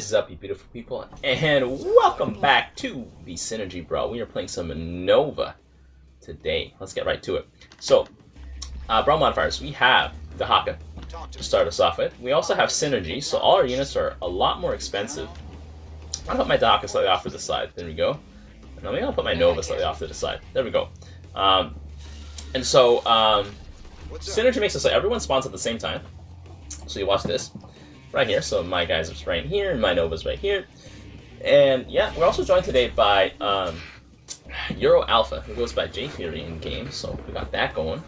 is up, you beautiful people, and welcome back to the Synergy Brawl. We are playing some Nova today. Let's get right to it. So, Brawl modifiers, we have Dehaka to start us off with. We also have Synergy, so all our units are a lot more expensive. I'll put my Dehaka slightly off to the side. There we go. And then maybe I'll put my Nova slightly off to the side. There we go. Synergy makes it so everyone spawns at the same time. So you watch this. Right here, so my guys are right here, and my Nova's right here. And yeah, we're also joined today by Euro Alpha, who goes by J Fury in game, so we got that going.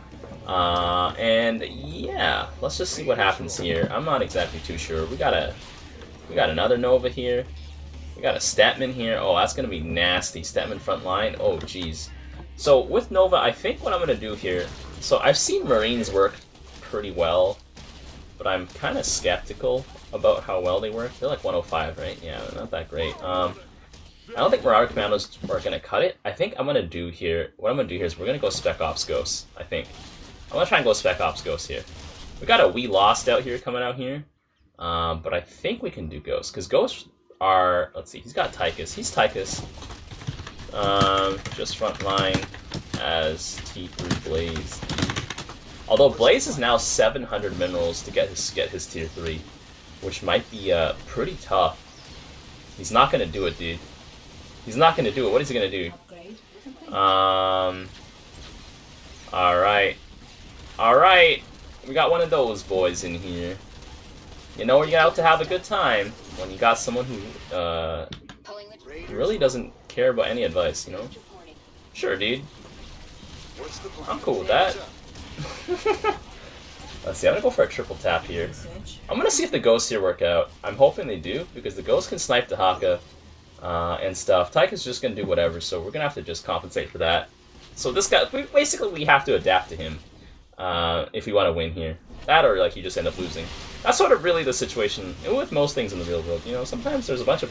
And yeah, let's just see what happens here. I'm not exactly too sure. We got another Nova here. We got a Statman here. Oh, that's gonna be nasty. Statman front line. Oh, jeez. So with Nova, I think what I'm gonna do here. So I've seen Marines work pretty well, but I'm kind of skeptical about how well they work. They're like 105, right? Yeah, they're not that great. I don't think Marauder Commandos are going to cut it. I think what I'm going to do here is we're going to go Spec Ops Ghosts, I think. I'm going to try and go Spec Ops Ghosts here. We got a We Lost out here coming out here, but I think we can do Ghosts, because Ghosts are, let's see, he's got Tychus. He's Tychus. Just front line as T3 Blaze. Although Blaze is now 700 minerals to get his tier 3, which might be pretty tough. He's not gonna do it, dude. He's not gonna do it. What is he gonna do? Alright. Alright. We got one of those boys in here. You know where you're out to have a good time? When you got someone who really doesn't care about any advice, you know? Sure, dude. I'm cool with that. Let's see, I'm gonna go for a triple tap here. I'm gonna see if the ghosts here work out. I'm hoping they do, because the ghosts can snipe Dehaka and stuff. Tychus is just gonna do whatever, so we're gonna have to just compensate for that. So this guy, we have to adapt to him if we want to win here. That or like you just end up losing. That's sort of really the situation with most things in the real world. You know, sometimes there's a bunch of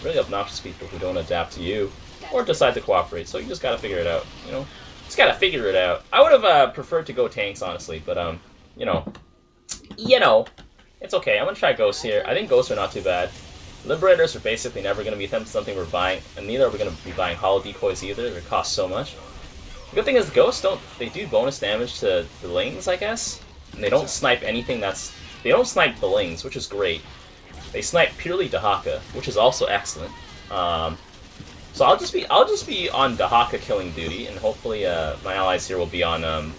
really obnoxious people who don't adapt to you or decide to cooperate. So you just gotta figure it out. You know. Just gotta figure it out. I would have preferred to go tanks, honestly, but you know, it's okay. I'm gonna try ghosts here. I think ghosts are not too bad. Liberators are basically never gonna be something we're buying, and neither are we gonna be buying hollow decoys either. They cost so much. The good thing is the ghosts they do bonus damage to the lings, I guess, and they don't snipe anything they don't snipe the lings, which is great. They snipe purely Dehaka, which is also excellent. So I'll just be on Dehaka killing duty, and hopefully my allies here will be on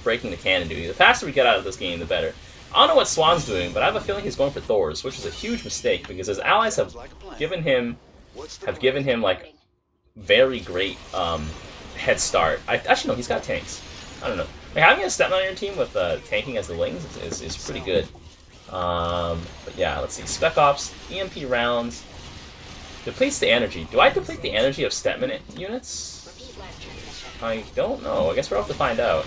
breaking the cannon duty. The faster we get out of this game, the better. I don't know what Swan's doing, but I have a feeling he's going for Thors, which is a huge mistake because his allies have given him like very great head start. Actually no, he's got tanks. I don't know. Like, having a Stepman on your team with tanking as the lings is pretty good. But yeah, let's see. Spec Ops, EMP rounds. Depletes the energy. Do I deplete the energy of Stetman units? I don't know. I guess we're about to find out.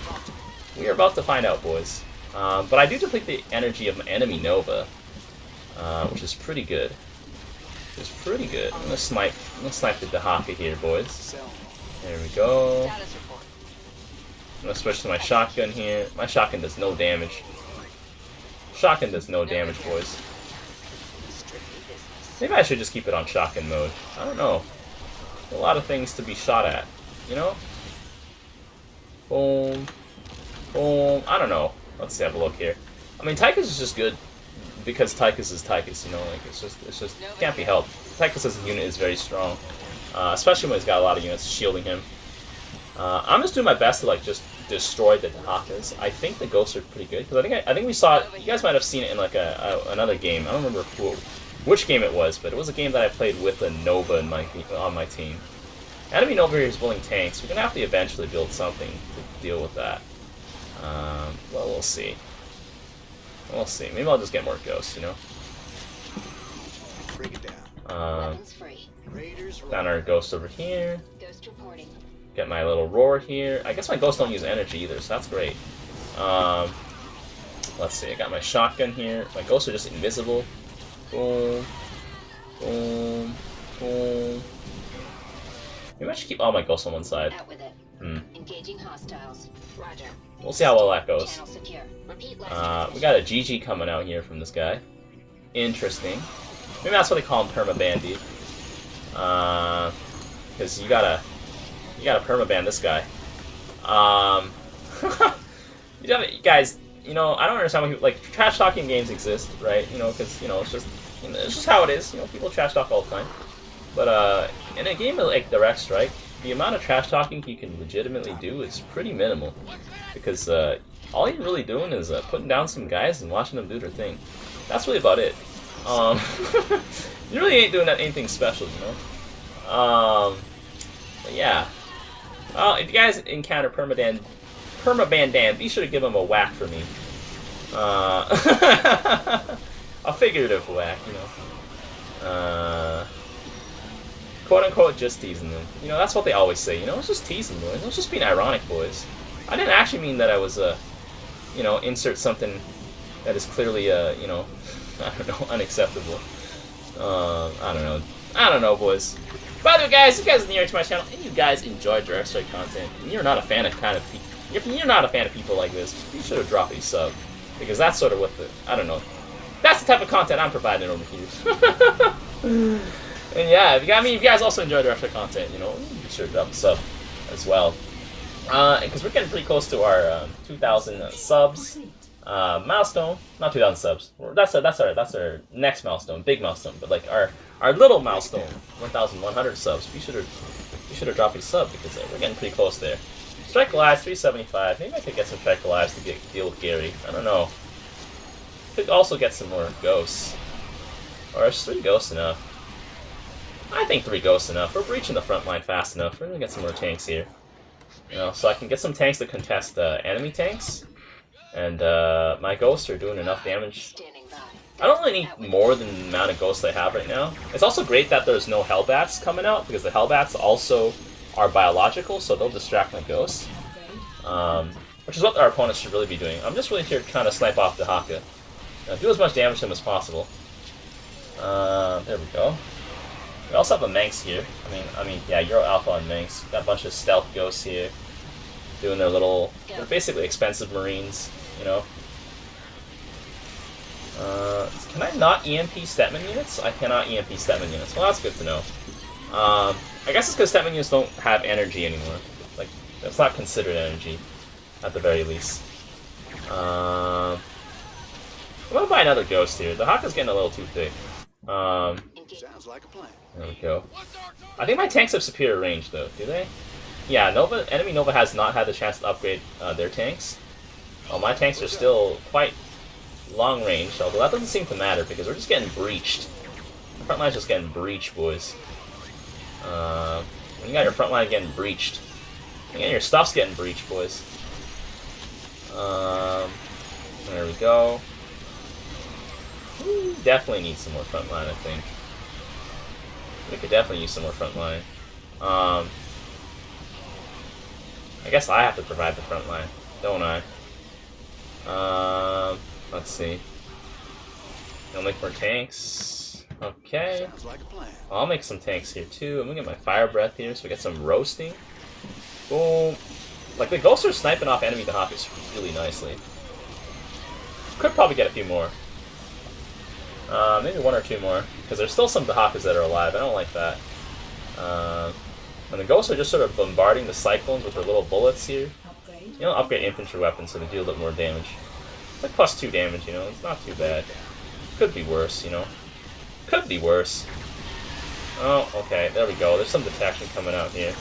We are about to find out, boys. But I do deplete the energy of my enemy Nova, which is pretty good. It's pretty good. I'm gonna snipe the Dehaka here, boys. There we go. I'm gonna switch to my shotgun here. My shotgun does no damage. Shotgun does no damage, boys. Maybe I should just keep it on shotgun mode. I don't know. A lot of things to be shot at, you know? Boom. Boom. I don't know. Let's have a look here. I mean, Tychus is just good because Tychus is Tychus, you know? Like, it's just can't be helped. Tychus as a unit is very strong, especially when he's got a lot of units shielding him. I'm just doing my best to, like, just destroy the Dehakas. I think the ghosts are pretty good, because I think we saw it. You guys might have seen it in, like, another game. I don't remember which game it was, but it was a game that I played with a Nova on my team. Enemy Nova here is building tanks. We're going to have to eventually build something to deal with that. Well, we'll see. We'll see. Maybe I'll just get more ghosts, you know? Down our ghost over here. Get my little roar here. I guess my ghosts don't use energy either, so that's great. Let's see. I got my shotgun here. My ghosts are just invisible. Boom, boom, boom. Maybe I should keep all my ghosts on one side. Engaging hostiles. Roger. We'll see how well that goes. We got a GG coming out here from this guy. Interesting. Maybe that's what they call him, permaban, because you gotta permaban this guy. You guys, you know, I don't understand why people, like, trash talking games exist, right? You know, because, you know, it's just how it is. You know, people trash talk all the time. But in a game like Direct Strike, the amount of trash talking you can legitimately do is pretty minimal, because all you're really doing is putting down some guys and watching them do their thing. That's really about it. You really ain't doing anything special, you know. But yeah. Well, if you guys encounter Permaban Dan, be sure to give him a whack for me. A figurative whack, you know. Quote unquote, just teasing them. You know, that's what they always say. You know, it's just teasing, boys. It's just being ironic, boys. I didn't actually mean that I was, you know, insert something that is clearly, you know, I don't know, unacceptable. I don't know, boys. By the way, guys, if you guys are new to my channel and you guys enjoy Direct Strike content, and you're not a fan of you're not a fan of people like this, be sure to drop a sub, because that's sort of what I don't know. That's the type of content I'm providing over here. And yeah, if you guys also enjoy Direct Strike content, you know, be sure to drop a sub as well. Because we're getting pretty close to our 2,000 subs milestone. Not 2,000 subs. That's our next milestone, big milestone. But like our little milestone, 1,100 subs. Be sure to drop a sub, because we're getting pretty close there. Strike Lives 375. Maybe I could get some Strike Lives to deal with Gary. I don't know. Could also get some more ghosts. Or is 3 ghosts enough? I think 3 ghosts enough. We're breaching the front line fast enough. We're gonna get some more tanks here. You know, so I can get some tanks to contest enemy tanks. And my ghosts are doing enough damage. I don't really need more than the amount of ghosts I have right now. It's also great that there's no HELLBATs coming out, because the HELLBATs also are biological, so they'll distract my ghosts. Which is what our opponents should really be doing. I'm just really here trying to snipe off Dehaka. Do as much damage to him as possible. There we go. We also have a Manx here. I mean, yeah, Euro Alpha on Manx. Got a bunch of stealth ghosts here, doing their little. They're basically expensive Marines, you know. Can I not EMP Stetman units? I cannot EMP Stetman units. Well, that's good to know. I guess it's because Stetman units don't have energy anymore. Like, it's not considered energy, at the very least. I'm gonna buy another ghost here. The Haka's getting a little too thick. Sounds like a plan. There we go. I think my tanks have superior range, though. Do they? Yeah, enemy Nova has not had the chance to upgrade their tanks. Well, my tanks are still quite long range, although that doesn't seem to matter, because we're just getting breached. The front line's just getting breached, boys. When you got your front line getting breached, and your stuff's getting breached, boys. There we go. We definitely need some more front line, I think. We could definitely use some more front line. I guess I have to provide the front line, don't I? Let's see. I'll make more tanks. Okay. I'll make some tanks here too. I'm gonna get my fire breath here, so we get some roasting. Boom. Like, the ghosts are sniping off enemy Dehakas really nicely. Could probably get a few more. Maybe 1 or 2 more, because there's still some Dehakas that are alive. I don't like that. And the ghosts are just sort of bombarding the cyclones with their little bullets here. You know, upgrade infantry weapons so they deal a bit more damage. It's like +2 damage, you know, it's not too bad. Could be worse, you know. Could be worse. Oh, okay, there we go. There's some detection coming out here.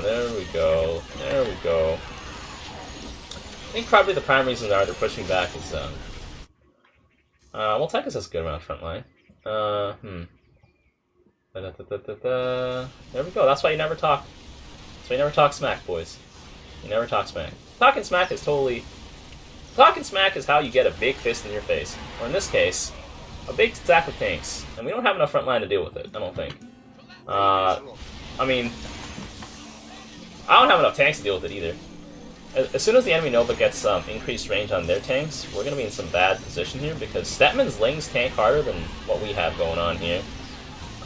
There we go. There we go. I think probably the prime reason they're pushing back is, well, Tychus has a good amount of front line. There we go. That's why you never talk. That's why you never talk smack, boys. You never talk smack. Talking smack is totally... Talking smack is how you get a big fist in your face. Or in this case, a big stack of tanks. And we don't have enough front line to deal with it, I don't think. I mean... I don't have enough tanks to deal with it either. As soon as the enemy Nova gets increased range on their tanks, we're going to be in some bad position here, because Stetman's Lings tank harder than what we have going on here.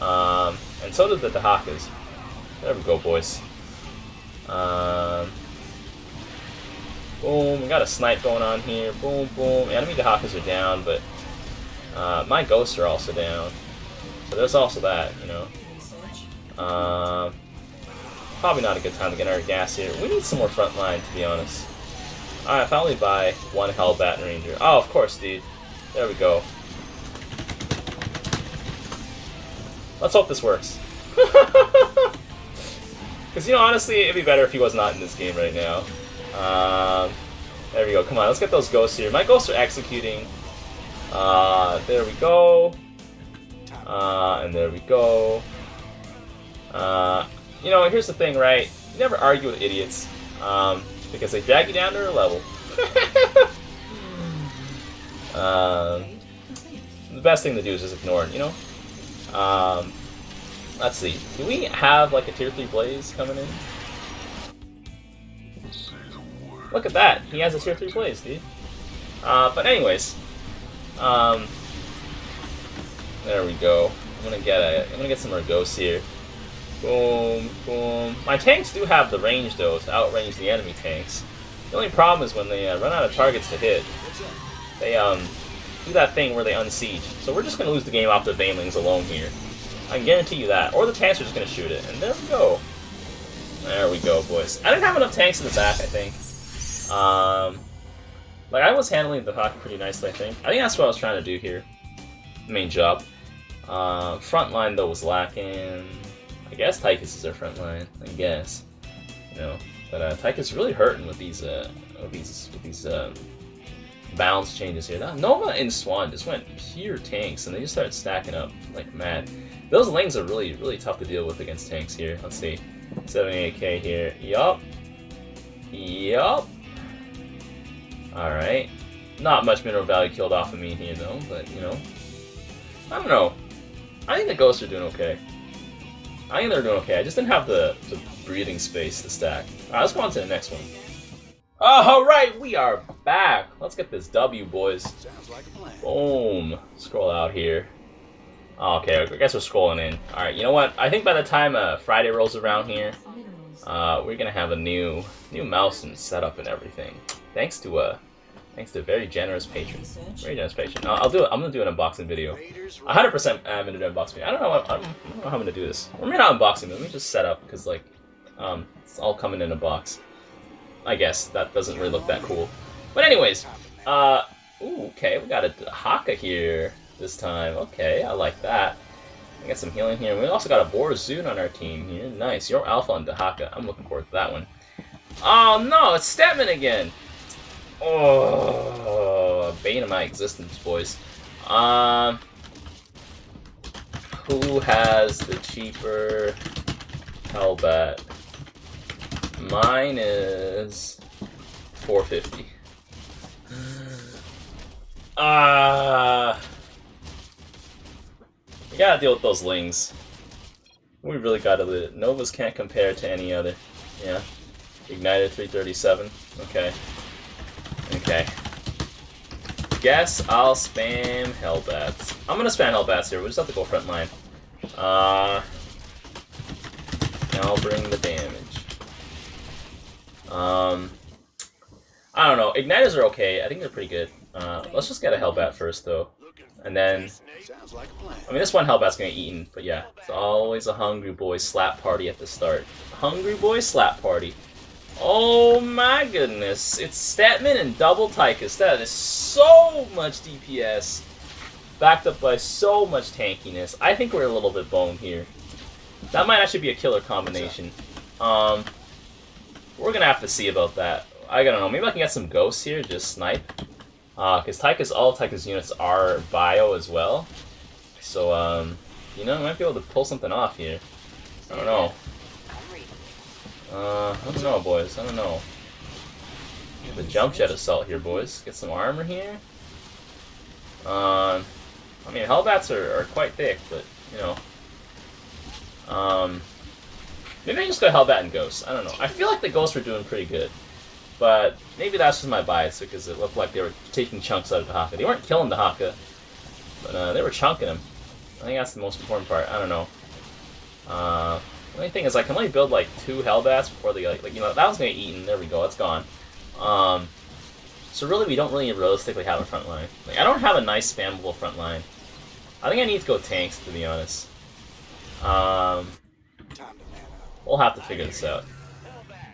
And so did the Dehakas. There we go, boys. Boom, we got a snipe going on here. Boom, boom. Enemy Dehakas are down, but My ghosts are also down. So there's also that, you know. Probably not a good time to get our gas here. We need some more front line, to be honest. Alright, if I only buy one HELLBAT Ranger. Oh, of course, dude. There we go. Let's hope this works. Because, you know, honestly, it'd be better if he was not in this game right now. There we go. Come on, let's get those ghosts here. My ghosts are executing. There we go. And there we go. You know, here's the thing, right? You never argue with idiots. Because they drag you down to their level. The best thing to do is just ignore it, you know? Let's see. Do we have like a tier 3 Blaze coming in? Look at that. He has a tier 3 Blaze, dude. But anyways. There we go. I'm gonna get some more ghosts here. Boom, boom. My tanks do have the range though to outrange the enemy tanks. The only problem is when they run out of targets to hit, they do that thing where they unsiege. So we're just gonna lose the game off the Banelings alone here. I can guarantee you that. Or the tanks are just gonna shoot it. And there we go. There we go, boys. I didn't have enough tanks in the back, I think. Like I was handling the Dehaka pretty nicely, I think. I think that's what I was trying to do here. Main job. Front line though was lacking. I guess Tychus is their front line. I guess, you know, but Tychus really hurting with these balance changes here. Now, Nova and Swan just went pure tanks, and they just started stacking up like mad. Those lanes are really, really tough to deal with against tanks here. Let's see, 78k here. Yup, yup. All right, not much mineral value killed off of me here though, but you know, I don't know. I think the ghosts are doing okay. I think they're doing okay. I just didn't have the breathing space to stack. Alright, let's go on to the next one. Alright, we are back. Let's get this W, boys. Sounds like a plan. Boom. Scroll out here. Okay, I guess we're scrolling in. Alright, you know what? I think by the time Friday rolls around here, we're gonna have a new mouse and setup and everything. Thanks to a very generous patron. Very generous patron. I'm gonna do an unboxing video. 100% I'm gonna do an unboxing video. I don't know how I'm gonna do this. Or maybe not unboxing, but let me just set up because like it's all coming in a box. I guess that doesn't really look that cool. But anyways, ooh, okay, we got a Dehaka here this time. Okay, I like that. We got some healing here. We also got a Borazun on our team here. Nice. You're Alpha on Dehaka. I'm looking forward to that one. Oh no, it's Stetman again. Oh, bane of my existence, boys. Who has the cheaper HELLBAT? Mine is 450. We gotta deal with those lings. We really gotta do it. Novas can't compare to any other. Yeah. Ignited 337. Okay. Okay. Guess I'll spam HELLBATs. I'm gonna spam HELLBATs here. We just have to go front line. I'll bring the damage. I don't know. Igniters are okay. I think they're pretty good. Let's just get a HELLBAT first, though. And then, I mean, this one HELLBAT's gonna get eaten, but yeah. It's always a hungry boy slap party at the start. Hungry boy slap party. Oh my goodness, it's Statman and double Tychus. That is so much DPS, backed up by so much tankiness. I think we're a little bit boned here. That might actually be a killer combination. We're gonna have to see about that. I don't know, maybe I can get some ghosts here, just snipe. Because Tychus, all Tychus units are bio as well. So, you know, I might be able to pull something off here. I don't know. I don't know, boys. I don't know. The jump jet assault here, boys. Get some armor here. I mean, HELLBATs are quite thick, but you know. Maybe I just go HELLBAT and Ghosts. I don't know. I feel like the Ghosts were doing pretty good, but maybe that's just my bias because it looked like they were taking chunks out of Dehaka. They weren't killing Dehaka, but they were chunking him. I think that's the most important part. I don't know. The only thing is I can only build like 2 HELLBATs before they like you know, that was gonna get eaten. There we go, it's gone. So really, we don't really realistically have a front line. Like, I don't have a nice spammable front line. I think I need to go tanks, to be honest. We'll have to figure this out.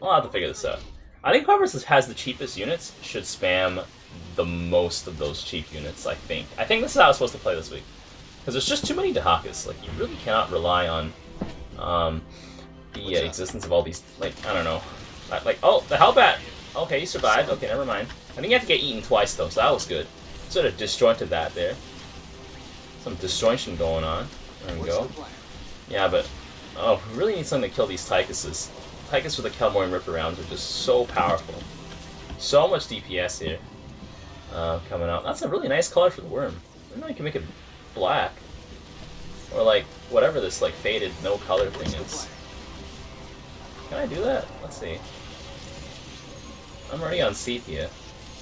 I think whoever has the cheapest units should spam the most of those cheap units, I think. I think this is how I'm supposed to play this week. Because there's just too many Dehakas. Like, you really cannot rely on the existence of all these, like, I don't know. Like, oh, the HELLBAT! Okay, you survived. Okay, never mind. I think you have to get eaten twice, though, so that was good. Sort of disjointed that there. Some disjointion going on. There we go. Yeah, but... oh, we really need something to kill these Tychuses. Tychus with the Kelmorian Ripper rounds are just so powerful. So much DPS here. Coming out. That's a really nice color for the worm. I don't know, you can make it black. Or like, whatever this like faded no color thing is. Can I do that? Let's see. I'm already on Sepia.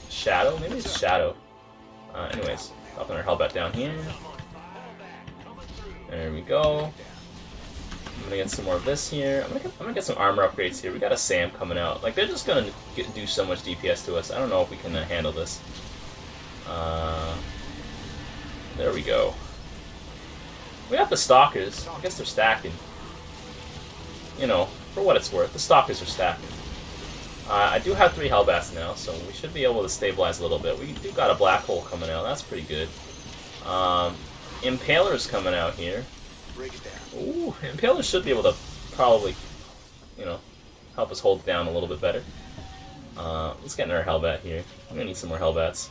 Shadow? Maybe it's Shadow. Anyways, dropping our HELLBAT down here. There we go. I'm gonna get some more of this here. I'm gonna get some armor upgrades here. We got a Sam coming out. Like, they're just gonna do so much DPS to us. I don't know if we can handle this. There we go. We got the Stalkers. I guess they're stacking. You know, for what it's worth, the Stalkers are stacking. I do have 3 HELLBATs now, so we should be able to stabilize a little bit. We do got a Black Hole coming out. That's pretty good. Impaler's coming out here. Ooh, Impaler should be able to probably, you know, help us hold it down a little bit better. Let's get in our HELLBAT here. I'm gonna need some more HELLBATs.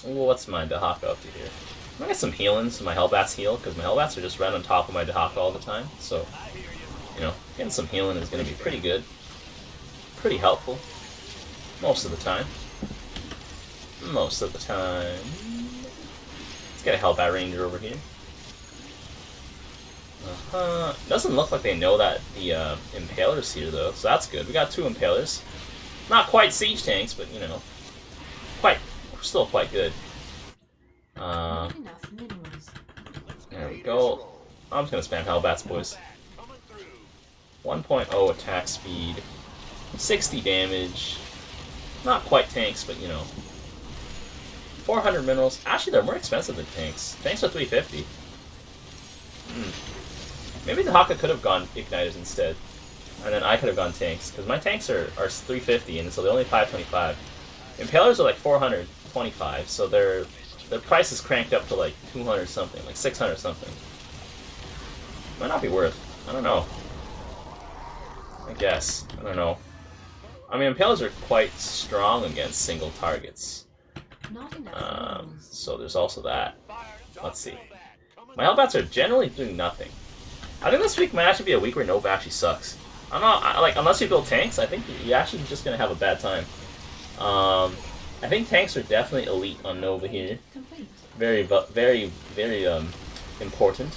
Ooh, what's my Dehaka up to here? I'm gonna get some healing so my HELLBATs heal, because my HELLBATs are just right on top of my Dehaka all the time. So, you know, getting some healing is gonna be pretty good. Pretty helpful. Most of the time. Most of the time. Let's get a HELLBAT Ranger over here. Doesn't look like they know that the Impaler's here, though, so that's good. We got 2 Impalers. Not quite siege tanks, but, you know, still quite good. There we go. I'm just gonna spam HELLBATs, boys. 1.0 attack speed. 60 damage. Not quite tanks, but, you know. 400 minerals. Actually, they're more expensive than tanks. Tanks are 350. Maybe the Dehaka could have gone Igniters instead. And then I could have gone tanks. Because my tanks are 350, and so they're only 525. Impalers are like 425, so their price is cranked up to like 200 something, like 600 something. Might not be worth. I don't know. I guess. I don't know. I mean, Impalers are quite strong against single targets. So there's also that. Let's see. My HELLBATs are generally doing nothing. I think this week might actually be a week where Nova actually sucks. I'm not, like, unless you build tanks, I think you're actually just gonna have a bad time. I think tanks are definitely elite on Nova here. Very, very important.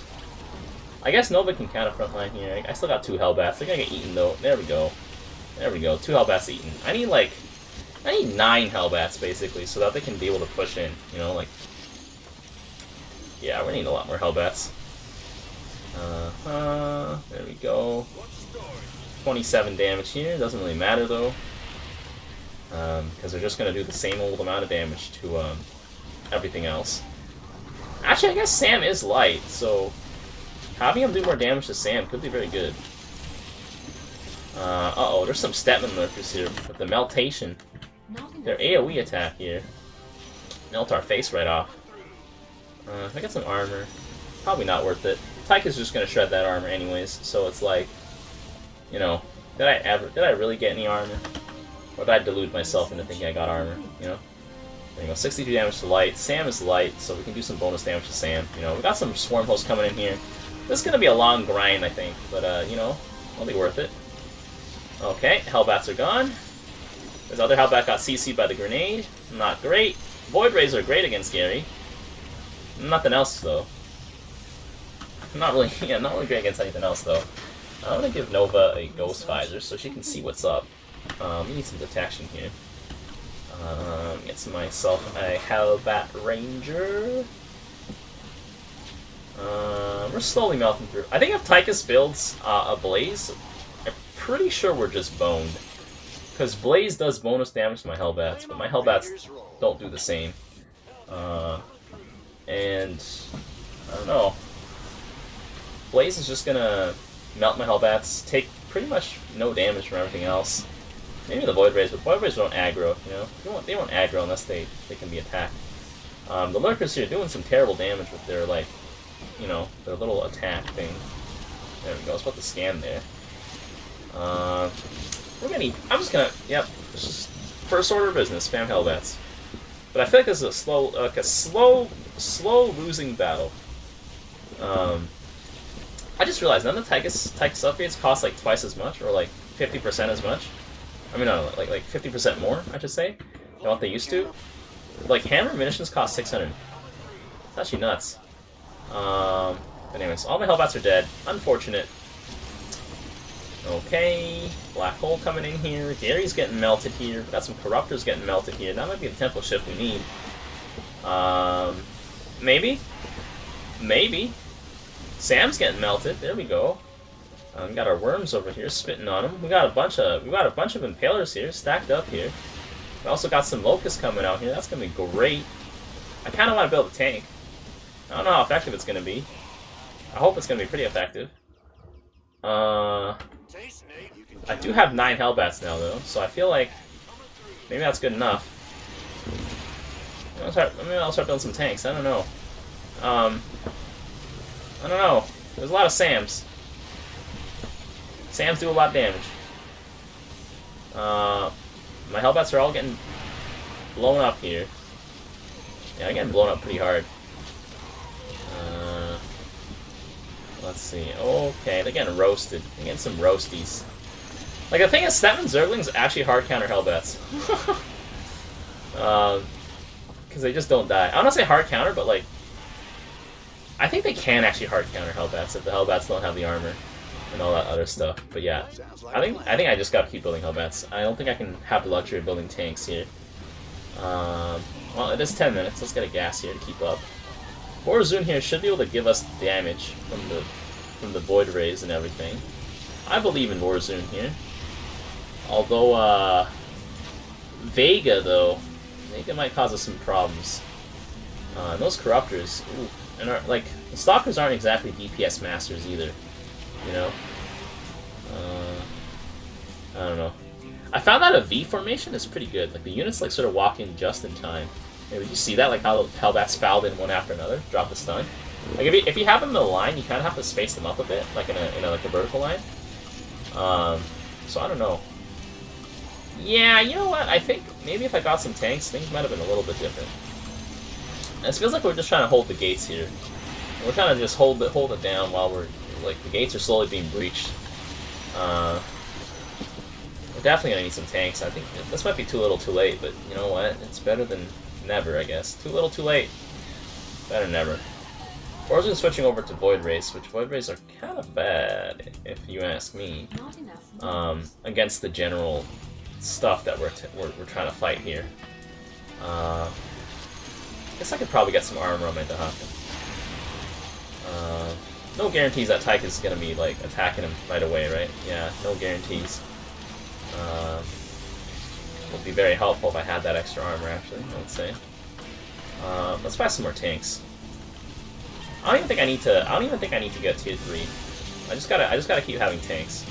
I guess Nova can counter frontline here. I still got 2 HELLBATs. They're gonna get eaten though. There we go. There we go. 2 HELLBATs eaten. I need 9 HELLBATs basically, so that they can be able to push in. You know, like. Yeah, we're needing a lot more HELLBATs. There we go. 27 damage here. Doesn't really matter though. Because they're just going to do the same old amount of damage to everything else. Actually, I guess Sam is light, so having him do more damage to Sam could be very good. Uh-oh, there's some Stetman lurkers here with the Meltation. Their AoE attack here. Melt our face right off. I got some armor. Probably not worth it. Tychu's just going to shred that armor anyways, so it's like, you know, did I really get any armor? Or did I delude myself into thinking I got armor, you know? There you go, 62 damage to light. Sam is light, so we can do some bonus damage to Sam. You know, we got some swarm hosts coming in here. This is going to be a long grind, I think, but, you know, it'll be worth it. Okay, HELLBATs are gone. This other HELLBAT got CC'd by the grenade. Not great. Void Rays are great against Gary. Nothing else, though. Not really great against anything else, though. I'm going to give Nova a Ghost Visor so she can see what's up. We need some detection here. Get myself a HELLBAT Ranger. We're slowly melting through. I think if Tychus builds a Blaze, I'm pretty sure we're just boned. Because Blaze does bonus damage to my Hellbats, but my Hellbats don't do the same. And I don't know. Blaze is just gonna melt my Hellbats, take pretty much no damage from everything else. Maybe the Void Rays, but Void Rays don't aggro, you know? They won't aggro unless they can be attacked. The Lurkers here doing some terrible damage with their, like, you know, their little attack thing. There we go, let's put the scan there. I'm just gonna, yep, it's just first order of business, spam Hellbats. But I feel like this is a slow losing battle. I just realized none of the Tychus upgrades cost like twice as much, or like 50% as much. I mean, no, like 50% more, I should say, than what they used to. Like, hammer munitions cost 600. It's actually nuts. But anyways, all my Hellbats are dead. Unfortunate. Okay, Black Hole coming in here. Gary's getting melted here. We got some Corruptors getting melted here. That might be the Temple shift we need. Maybe? Maybe. Sam's getting melted. There we go. We got our worms over here spitting on them. We got a bunch of impalers here stacked up here. We also got some locusts coming out here. That's gonna be great. I kind of want to build a tank. I don't know how effective it's gonna be. I hope it's gonna be pretty effective. I do have 9 Hellbats now though, so I feel like maybe that's good enough. Maybe I'll start building some tanks. I don't know. I don't know. There's a lot of Sams. Sams do a lot of damage. My Hellbats are all getting blown up here. Yeah, I'm getting blown up pretty hard. Let's see. Okay, they're getting roasted. They're getting some roasties. Like, the thing is, 7 Zerglings actually hard counter Hellbats. Because they just don't die. I don't want to say hard counter, but, like, I think they can actually hard counter Hellbats if the Hellbats don't have the armor and all that other stuff. But yeah, I think I just gotta keep building Hellbats. I don't think I can have the luxury of building tanks here. Well, it is 10 minutes. Let's get a gas here to keep up. Warzone here should be able to give us damage from the Void Rays and everything. I believe in Warzone here. Although, Vega, though, Vega might cause us some problems. And those Corruptors, ooh, and like, the Stalkers aren't exactly DPS masters either, you know? I don't know. I found that a V formation is pretty good. Like, the units, like, sort of walk in just in time. Did you see that? Like, how Hellbats fouled in one after another? Drop the stun. Like, if you have them in a line, you kind of have to space them up a bit, like in a vertical line. So I don't know. Yeah, you know what? I think maybe if I got some tanks, things might have been a little bit different. It feels like we're just trying to hold the gates here. We're trying to just hold it down while we're, like, the gates are slowly being breached. We're definitely gonna need some tanks. I think this might be too little too late, but you know what? It's better than never, I guess. Too little too late. Better than never. Warzone switching over to Void Rays, which Void Rays are kind of bad, if you ask me. Against the general stuff that we're trying to fight here. I guess I could probably get some armor on my Dehaka. No guarantees that Tyke is going to be, like, attacking him right away, right? Yeah, no guarantees. Would be very helpful if I had that extra armor, actually, I would say. Let's buy some more tanks. I don't even think I need to get tier 3. I just gotta keep having tanks.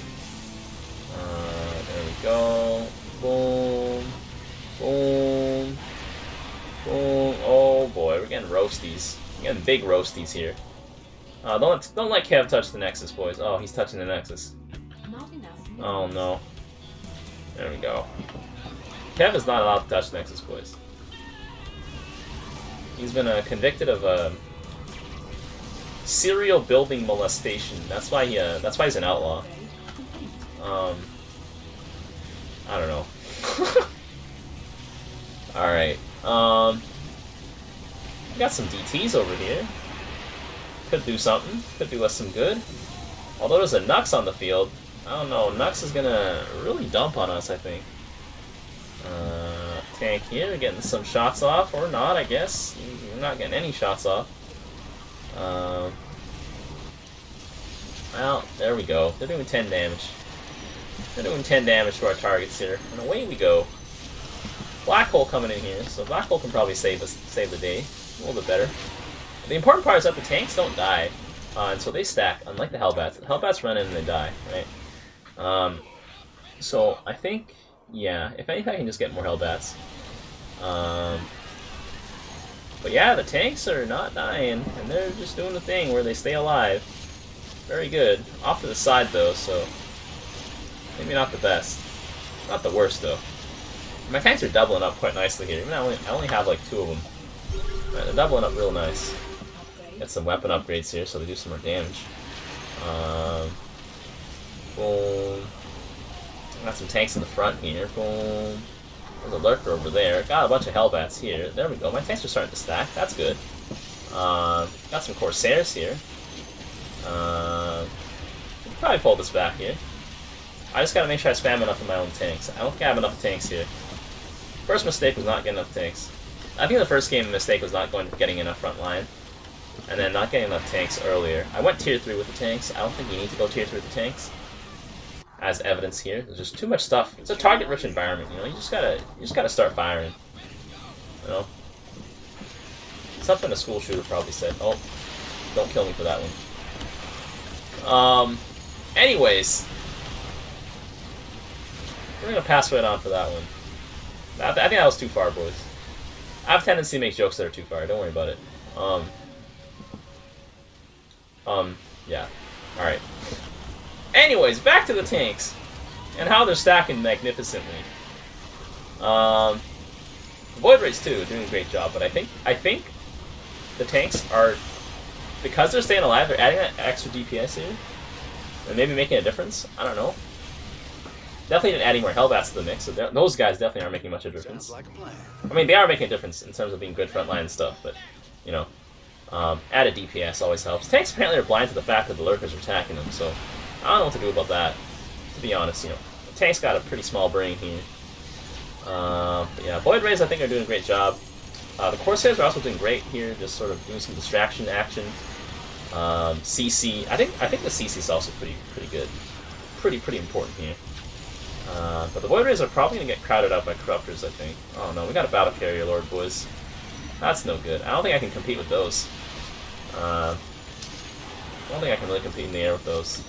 There we go. Boom. Boom. Boom. Oh boy, we're getting roasties. We're getting big roasties here. Don't let Kev touch the Nexus, boys. Oh, he's touching the Nexus. Oh no. There we go. Kev is not allowed to touch the Nexus, boys. He's been convicted of serial building molestation. That's why he's an outlaw. I don't know. Alright. We got some DTs over here. Could do something. Could do us some good. Although there's a Nux on the field, I don't know. Nux is gonna really dump on us, I think. Tank here, getting some shots off, or not, I guess. You're not getting any shots off. Well, there we go. They're doing 10 damage. We're doing 10 damage to our targets here, and away we go. Black hole coming in here, so black hole can probably save the day a little bit better. The important part is that the tanks don't die, and so they stack. Unlike the Hellbats, the Hellbats run in and they die, right? So I think, yeah, if anything, I can just get more Hellbats. But yeah, the tanks are not dying, and they're just doing the thing where they stay alive. Very good. Off to the side though, so maybe not the best. Not the worst though. My tanks are doubling up quite nicely here. Even I only have like 2 of them. Right, they're doubling up real nice. Get some weapon upgrades here so they do some more damage. Boom. Got some tanks in the front here. Boom. There's a lurker over there. Got a bunch of Hellbats here. There we go. My tanks are starting to stack. That's good. Got some Corsairs here. Probably pull this back here. I just gotta make sure I spam enough of my own tanks. I don't think I have enough tanks here. First mistake was not getting enough tanks. I think the first game mistake was not getting enough front line. And then not getting enough tanks earlier. I went tier 3 with the tanks. I don't think you need to go tier 3 with the tanks. As evidence here. There's just too much stuff. It's a target-rich environment, you know. You just gotta start firing. You know? Something a school shooter probably said. Oh, don't kill me for that one. Anyways. We're gonna pass right on for that one. I think that was too far, boys. I have a tendency to make jokes that are too far. Don't worry about it. Yeah. Alright. Anyways, back to the tanks. And how they're stacking magnificently. Void Rays too, doing a great job, but I think the tanks are, because they're staying alive, they're adding that extra DPS here. And maybe making a difference. I don't know. Definitely adding more Hellbats to the mix, so those guys definitely aren't making much of a difference. Like a plan. I mean, they are making a difference in terms of being good frontline and stuff, but, you know, added DPS always helps. Tanks apparently are blind to the fact that the lurkers are attacking them, so I don't know what to do about that, to be honest. You know, the tank's got a pretty small brain here. But yeah, Void Rays I think are doing a great job. The Corsairs are also doing great here, just sort of doing some distraction action. CC, I think the CC is also pretty good, pretty important here. But the Void Rays are probably gonna get crowded out by Corruptors, I think. Oh no, we got a Battle Carrier Lord, boys. That's no good. I don't think I can compete with those. I don't think I can really compete in the air with those.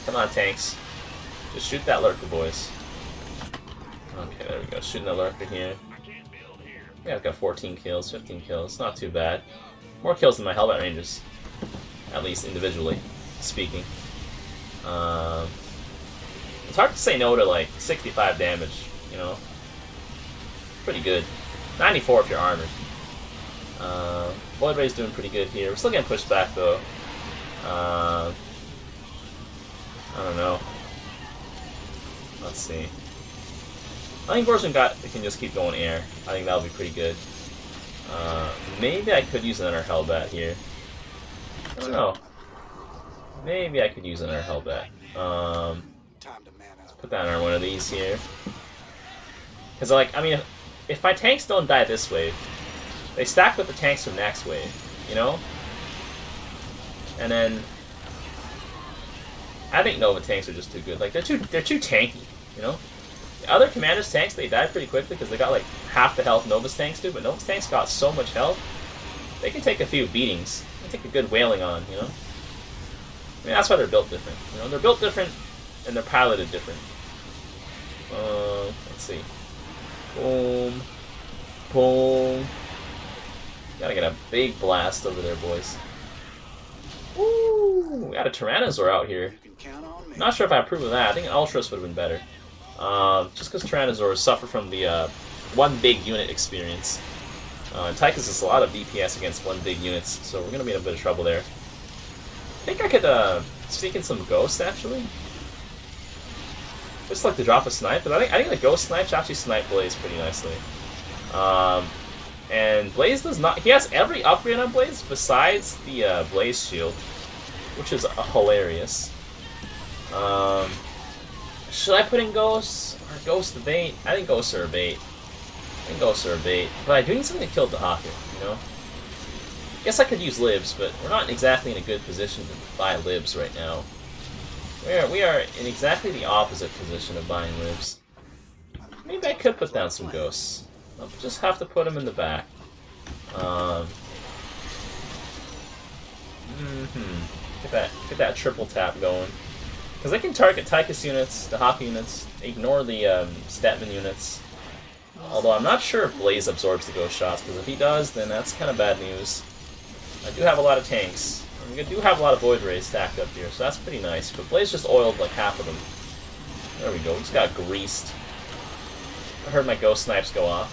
Come on, tanks. Just shoot that lurker, boys. Okay, there we go. Shooting the lurker here. Yeah, I've got 14 kills, 15 kills. Not too bad. More kills than my Hellbat Rangers. At least individually speaking. It's hard to say no to like 65 damage, you know. Pretty good. 94 if you're armored. Void Ray's doing pretty good here. We're still getting pushed back though. I don't know. Let's see. I think Version can just keep going air. I think that'll be pretty good. Maybe I could use another Hellbat here. I don't know. Maybe I could use another Hellbat. Let's put that on one of these here. Because, like, I mean, if my tanks don't die this wave, they stack with the tanks from next wave, you know? And then I think Nova tanks are just too good. Like, they're too tanky, you know? The other Commander's tanks, they die pretty quickly because they got like half the health Nova's tanks do, but Nova's tanks got so much health, they can take a few beatings. They can take a good wailing on, you know? I mean, that's why they're built different. You know, they're built different and they're piloted different. Let's see. Boom. Boom. Gotta get a big blast over there, boys. Ooh, we got a Tyrannosaur out here. Not sure if I approve of that. I think an Ultras would have been better. Just because Tyrannosaurs suffer from the one big unit experience. And Tychus is a lot of DPS against one big units, so we're going to be in a bit of trouble there. I think I could sneak in some Ghosts, actually. Just like to drop a snipe, but I think the Ghost snipes actually snipe Blaze pretty nicely. And Blaze does not... He has every upgrade on Blaze besides the Blaze Shield, which is hilarious. Should I put in Ghosts? Or Ghosts the bait? I think Ghosts are a bait. But I do need something to kill Dehaka, you know? Guess I could use libs, but we're not exactly in a good position to buy libs right now. We are in exactly the opposite position of buying libs. Maybe I could put down some ghosts. I'll just have to put them in the back. Get that triple tap going. Because I can target Tychus units, Dehaka units, ignore the Stetman units. Although I'm not sure if Blaze absorbs the ghost shots, because if he does, then that's kind of bad news. I do have a lot of tanks. And we do have a lot of Void Rays stacked up here, so that's pretty nice. But Blaze just oiled like half of them. There we go, just got greased. I heard my ghost snipes go off.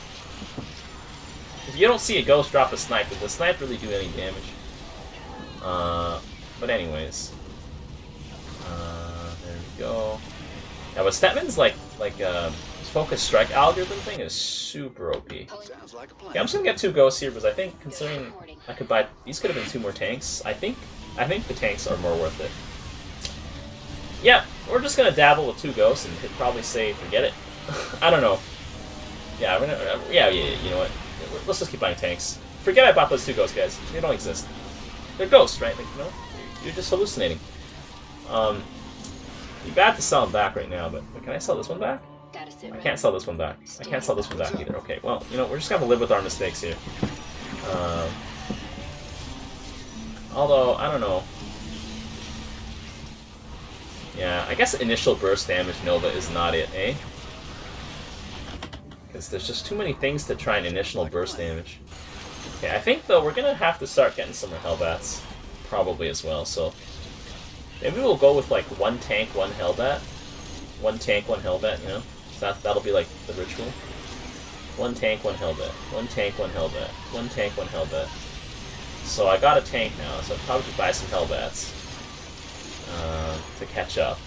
If you don't see a ghost drop a snipe, does the snipe really do any damage? But anyways. There we go. Yeah, but Stetman's his focus strike algorithm thing is super OP. Sounds like a plan. Yeah, I'm just gonna get 2 ghosts here because I think, considering I could buy, these could have been 2 more tanks. I think the tanks are more worth it. Yeah, we're just gonna dabble with 2 ghosts and probably say forget it. I don't know. Yeah, yeah, you know what? Let's just keep buying tanks. Forget I bought those 2 ghosts, guys. They don't exist. They're ghosts, right? Like, you know, you're just hallucinating. Be bad to sell them back right now, but can I sell this one back? I can't sell this one back. I can't sell this one back either. Okay, well, you know, we're just gonna live with our mistakes here. Although, I don't know. Yeah, I guess initial burst damage Nova is not it, eh? Because there's just too many things to try and initial burst damage. Okay, I think, though, we're gonna have to start getting some more Hellbats. Probably as well, so... Maybe we'll go with, like, 1 tank, 1 Hellbat. 1 tank, 1 Hellbat, you know? So that'll be, like, the ritual. 1 tank, 1 Hellbat. 1 tank, 1 Hellbat. 1 tank, 1 Hellbat. So I got a tank now, so I'll probably buy some Hellbats. To catch up.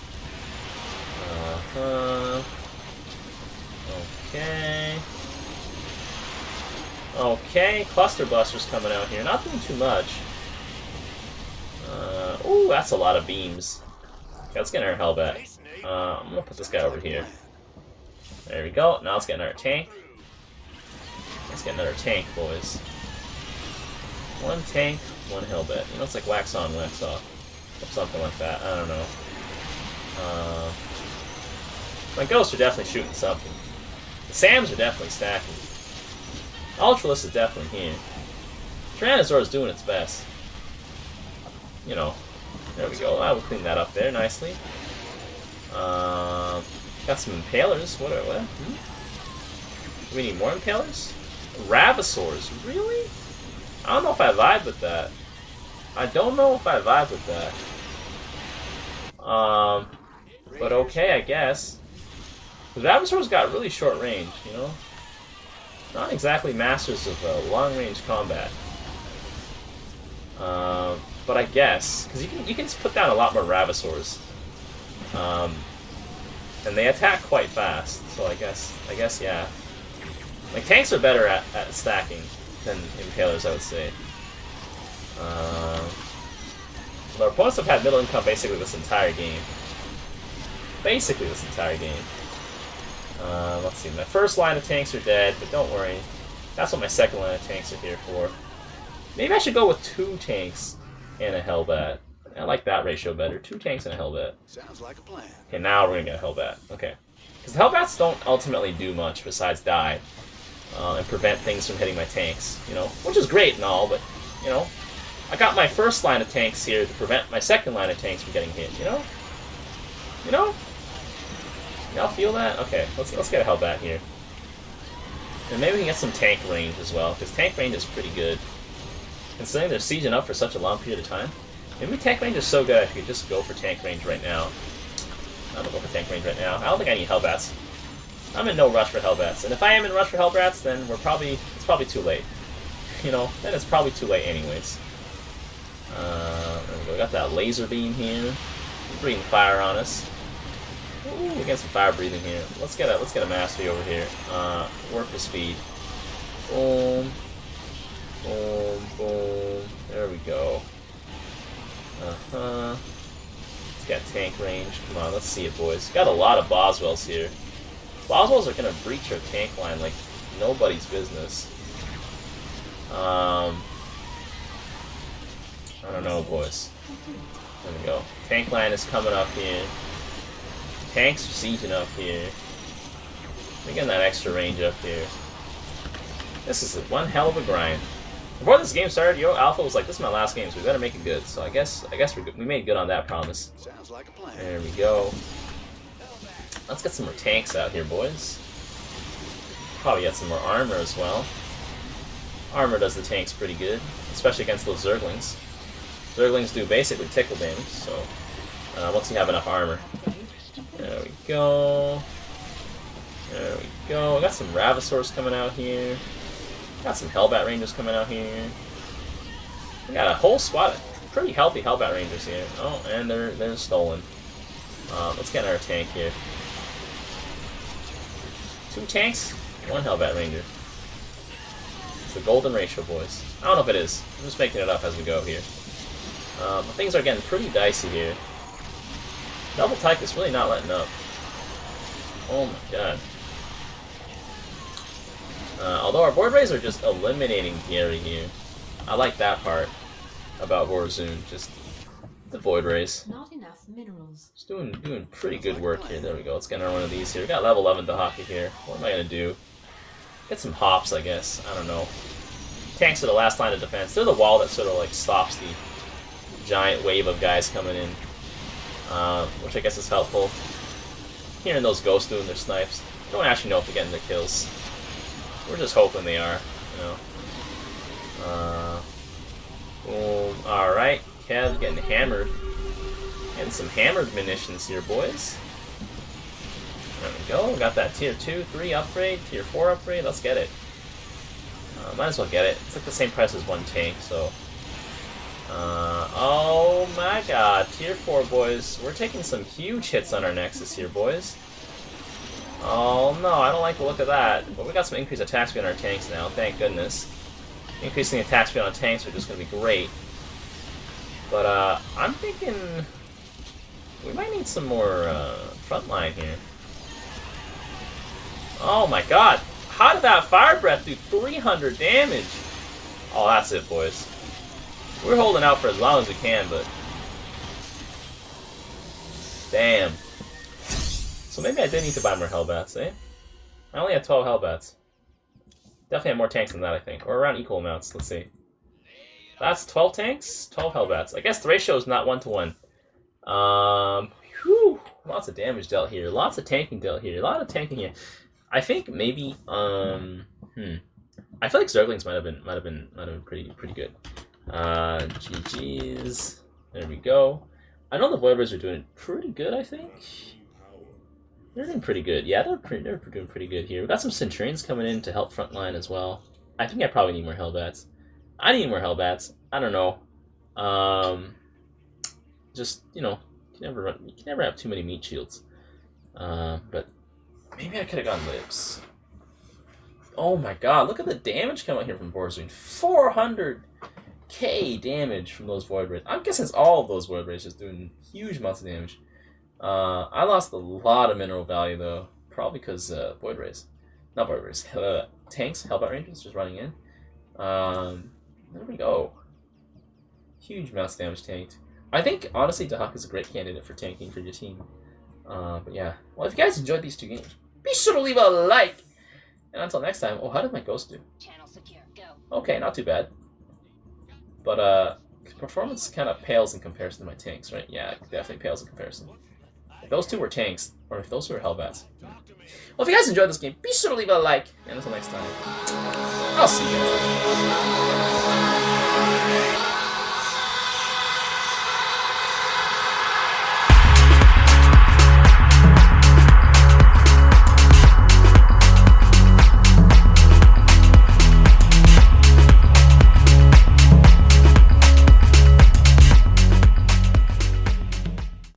Okay. Okay, Cluster Buster's coming out here. Not doing too much. Ooh, that's a lot of beams. Okay, let's get another Hellbat. I'm gonna put this guy over here. There we go. Now let's get another tank. Let's get another tank, boys. 1 tank, 1 Hellbat. You know, it's like wax on, wax off. Or something like that. I don't know. My ghosts are definitely shooting something. The Sams are definitely stacking. Ultralist is definitely here. Tyrannosaur is doing its best. You know. There we go. I will clean that up there nicely. Got some Impalers. What? Do we need more Impalers? Ravasaurs. Really? I don't know if I vibe with that. I don't know if I vibe with that. But okay, I guess. The Ravasaurs got really short range, you know? Not exactly masters of long-range combat. But I guess, because you can put down a lot more Ravasaurs. And they attack quite fast, so I guess yeah. Like, tanks are better at stacking than Impalers, I would say. Our opponents have had middle income basically this entire game. Basically this entire game. Let's see, my first line of tanks are dead, but don't worry. That's what my second line of tanks are here for. Maybe I should go with 2 tanks and a Hellbat. I like that ratio better. 2 tanks and a Hellbat. Sounds like a plan. Okay, now we're gonna get a Hellbat. Okay. Because the Hellbats don't ultimately do much besides die. And prevent things from hitting my tanks, you know? Which is great and all, but, you know? I got my first line of tanks here to prevent my second line of tanks from getting hit, you know? You know? Y'all feel that? Okay, let's get a Hellbat here. And maybe we can get some tank range as well, because tank range is pretty good. Considering they're sieging up for such a long period of time. Maybe tank range is so good I could just go for tank range right now. I'm gonna go for tank range right now. I don't think I need Hellbats. I'm in no rush for Hellbats. And if I am in rush for Hellbats, then it's probably too late. You know, then it's probably too late anyways. We got that laser beam here. Breathing fire on us. Ooh, we got some fire breathing here. Let's get a mastery over here. Work the speed. Boom. Boom, boom. There we go. Let's get tank range. Come on, let's see it, boys. Got a lot of Boswells here. Boswells are gonna breach our tank line like nobody's business. I don't know, boys. There we go. Tank line is coming up here. Tanks are sieging up here. We're getting that extra range up here. This is one hell of a grind. Before this game started, Alpha was like, "This is my last game, so we better make it good." So I guess we made good on that promise. Sounds like a plan. There we go. Let's get some more tanks out here, boys. Probably get some more armor as well. Armor does the tanks pretty good, especially against those Zerglings. Zerglings do basically tickle damage, so once you have enough armor. There we go. There we go. We got some Ravasaurs coming out here. Got some HELLBAT Rangers coming out here. We got a whole squad of pretty healthy HELLBAT Rangers here. Oh, and they're stolen. Let's get our tank here. 2 tanks, 1 HELLBAT Ranger. It's the golden ratio, boys. I don't know if it is. I'm just making it up as we go here. Things are getting pretty dicey here. Double Tyke is really not letting up. Oh my god. Although our board rays are just eliminating Gary here. I like that part about Warzone, just the void rays. Not enough minerals. Just doing pretty good work here. There we go. Let's get another one of these here. We got level 11 Dehaka here. What am I gonna do? Get some hops, I guess. I don't know. Tanks are the last line of defense. They're the wall that sort of like stops the giant wave of guys coming in, which I guess is helpful. Hearing those ghosts doing their snipes. Don't actually know if they're getting their kills. We're just hoping they are, you know. Boom. Alright, Kev getting hammered. Getting some hammered munitions here, boys. There we go. We got that tier 2, 3 upgrade, tier 4 upgrade. Let's get it. Might as well get it. It's like the same price as 1 tank, so. Oh my god. Tier 4, boys. We're taking some huge hits on our Nexus here, boys. Oh no, I don't like the look of that. But we got some increased attack speed on our tanks now, thank goodness. Increasing attack speed on tanks are just going to be great. But I'm thinking we might need some more front line here. Oh my god, how did that fire breath do 300 damage? Oh, that's it, boys. We're holding out for as long as we can, but damn. So maybe I did need to buy more HELLBATs, eh? I only had 12 HELLBATs. Definitely have more tanks than that, I think. Or around equal amounts. Let's see. That's 12 tanks, 12 HELLBATs. I guess the ratio is not 1-to-1. Whew. Lots of damage dealt here. Lots of tanking dealt here. A lot of tanking here. I think maybe, I feel like Zerglings might have been pretty good. GG's. There we go. I know the Voidbirds are doing pretty good, I think. They're doing pretty good. Yeah, they're doing pretty good here. We got some Centurions coming in to help frontline as well. I think I probably need more HELLBATs. I need more HELLBATs. I don't know. Just, you know, you can never have too many meat shields. But maybe I could have gone Libs. Oh my god, look at the damage coming out here from Warzone. 400k damage from those Void Rays. I'm guessing it's all of those Void Rays just doing huge amounts of damage. I lost a lot of mineral value though, probably because Void Rays. Not Void Rays. Tanks, HELLBAT Rangers just running in. There we go. Huge amounts of damage tanked. I think, honestly, Dehaka is a great candidate for tanking for your team. But yeah. Well, if you guys enjoyed these 2 games, be sure to leave a like! And until next time, oh, how did my ghost do? Channel secure. Go. Okay, not too bad. But, performance kind of pales in comparison to my tanks, right? Yeah, it definitely pales in comparison. If those 2 were tanks, or if those 2 were HELLBATs. Well, if you guys enjoyed this game, be sure to leave a like. And until next time, I'll see you guys later.